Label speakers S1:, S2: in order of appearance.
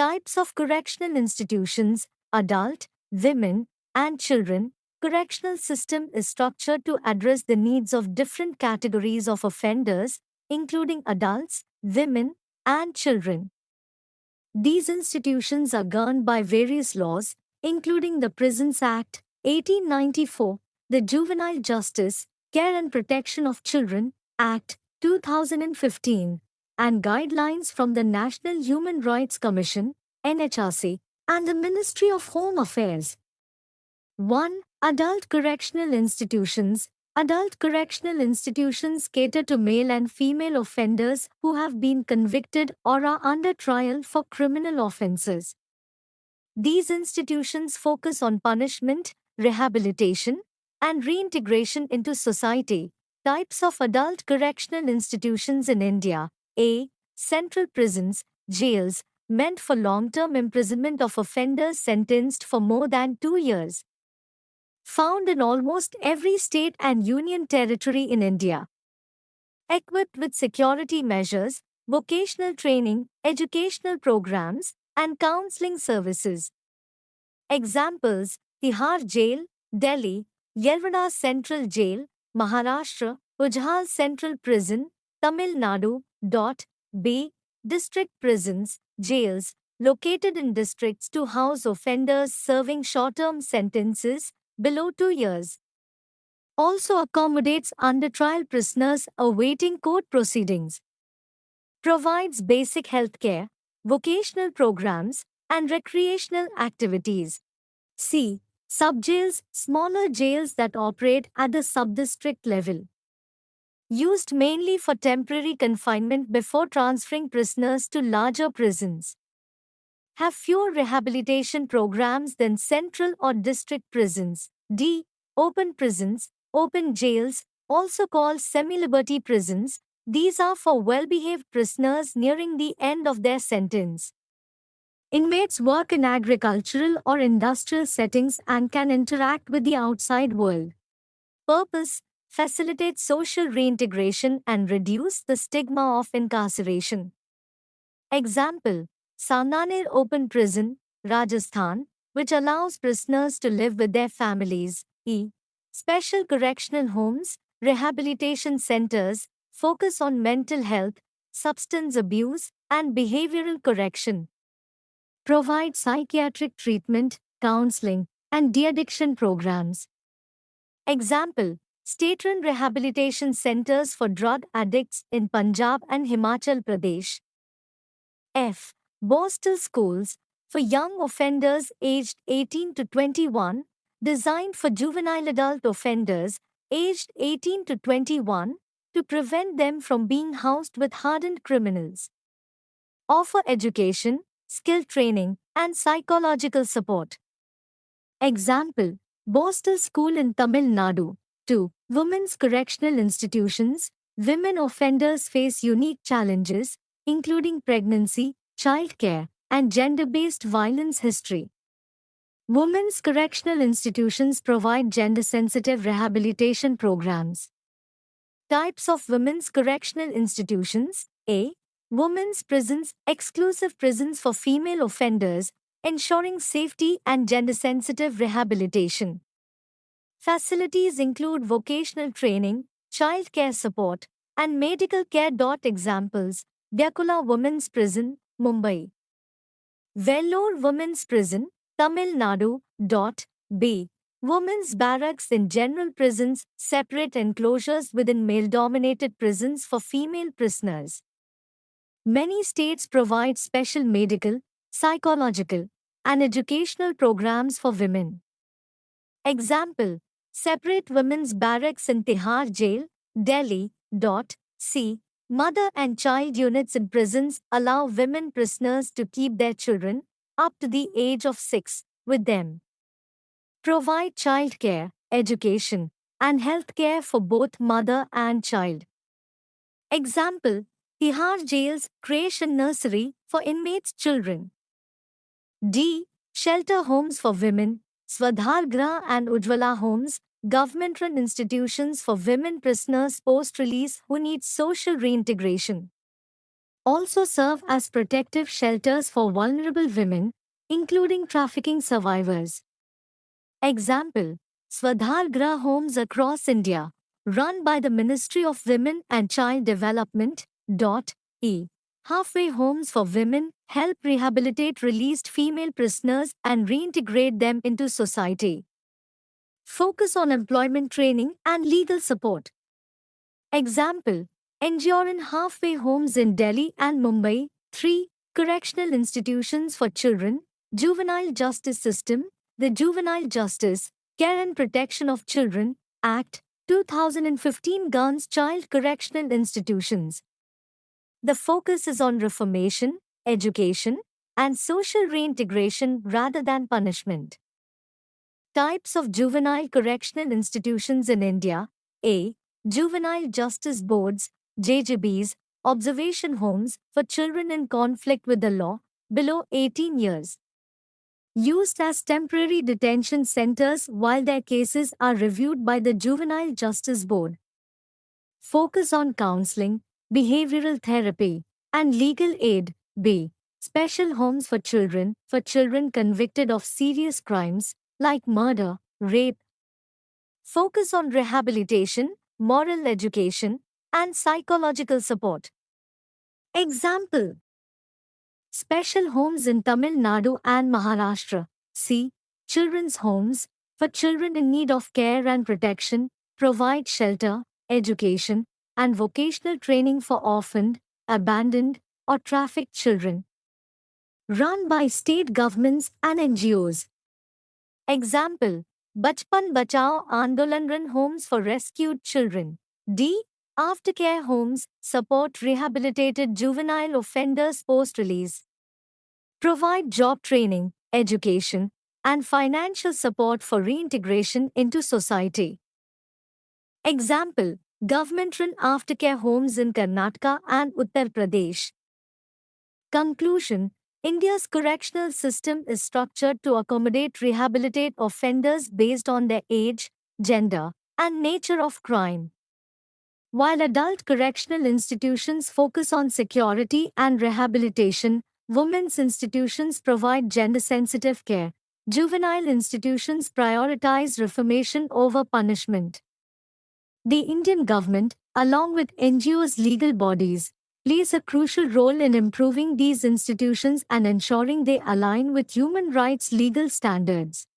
S1: Types of correctional institutions: adult, women, and children. Correctional system is structured to address the needs of different categories of offenders, including adults, women, and children. These institutions are governed by various laws, including the Prisons Act, 1894, the Juvenile Justice, Care and Protection of Children, Act, 2015, and guidelines from the National Human Rights Commission, NHRC, and the Ministry of Home Affairs. 1. Adult correctional institutions. Adult correctional institutions cater to male and female offenders who have been convicted or are under trial for criminal offenses. These institutions focus on punishment, rehabilitation, and reintegration into society. Types of adult correctional institutions in India: A. Central prisons, jails, meant for long-term imprisonment of offenders sentenced for more than 2 years. Found in almost every state and union territory in India. Equipped with security measures, vocational training, educational programs, and counseling services. Examples: Tihar Jail, Delhi; Yerwada Central Jail, Maharashtra; Ujjal Central Prison, Tamil Nadu. B. District prisons, jails, located in districts to house offenders serving short-term sentences below 2 years. Also accommodates under-trial prisoners awaiting court proceedings. Provides basic health care, vocational programs, and recreational activities. C. Subjails, smaller jails that operate at the sub-district level. Used mainly for temporary confinement before transferring prisoners to larger prisons. Have fewer rehabilitation programs than central or district prisons. D. Open prisons, open jails, also called semi-liberty prisons. These are for well-behaved prisoners nearing the end of their sentence. Inmates work in agricultural or industrial settings and can interact with the outside world. Purpose: facilitate social reintegration and reduce the stigma of incarceration. Example: Sanganer Open Prison, Rajasthan, which allows prisoners to live with their families. E. Special correctional homes, rehabilitation centers, focus on mental health, substance abuse, and behavioral correction. Provide psychiatric treatment, counseling, and de-addiction programs. Example: state-run rehabilitation centers for drug addicts in Punjab and Himachal Pradesh. F. Bostel schools, for young offenders aged 18 to 21, designed for juvenile adult offenders aged 18 to 21, to prevent them from being housed with hardened criminals. Offer education, skill training, and psychological support. Example: Bostel School in Tamil Nadu. 2. Women's correctional institutions. Women offenders face unique challenges, including pregnancy, childcare, and gender-based violence history. Women's correctional institutions provide gender-sensitive rehabilitation programs. Types of women's correctional institutions. A. Women's prisons, exclusive prisons for female offenders, ensuring safety and gender-sensitive rehabilitation. Facilities include vocational training, child care support, and medical care. Examples: Vyakula Women's Prison, Mumbai; Vellore Women's Prison, Tamil Nadu. B. Women's barracks in general prisons, separate enclosures within male-dominated prisons for female prisoners. Many states provide special medical, psychological, and educational programs for women. Example: separate women's barracks in Tihar Jail, Delhi. C. Mother and child units in prisons allow women prisoners to keep their children, up to the age of 6, with them. Provide child care, education, and health care for both mother and child. Example: Tihar Jail's Creation Nursery for inmates' children. D. Shelter homes for women, Swadhar Grah and Ujjwala homes, government-run institutions for women prisoners post-release who need social reintegration. also serve as protective shelters for vulnerable women, including trafficking survivors. Example: Swadhargra homes across India, run by the Ministry of Women and Child Development. E. Halfway homes for women help rehabilitate released female prisoners and reintegrate them into society. Focus on employment training and legal support. Example: Enduring halfway homes in Delhi and Mumbai. 3. Correctional institutions for children, juvenile justice system. The Juvenile Justice, Care and Protection of Children Act 2015 governs child correctional institutions. The focus is on reformation, education, and social reintegration rather than punishment. Types of juvenile correctional institutions in India. A. Juvenile Justice Boards, JJBs, observation homes for children in conflict with the law, below 18 years. Used as temporary detention centers while their cases are reviewed by the Juvenile Justice Board. Focus on counseling, behavioral therapy, and legal aid. B. Special homes for children convicted of serious crimes like murder, rape. Focus on rehabilitation, moral education, and psychological support. Example: Special homes in Tamil Nadu and Maharashtra. C. Children's homes for children in need of care and protection, provide shelter, education, and vocational training for orphaned, abandoned, or trafficked children. Run by state governments and NGOs. Example: Bachpan Bachao Andolan run homes for rescued children. D. Aftercare homes support rehabilitated juvenile offenders post-release. Provide job training, education, and financial support for reintegration into society. Example: Government-run aftercare homes in Karnataka and Uttar Pradesh. Conclusion: India's correctional system is structured to accommodate rehabilitate offenders based on their age, gender, and nature of crime. While adult correctional institutions focus on security and rehabilitation, women's institutions provide gender-sensitive care. Juvenile institutions prioritize reformation over punishment. The Indian government, along with NGOs legal bodies, plays a crucial role in improving these institutions and ensuring they align with human rights legal standards.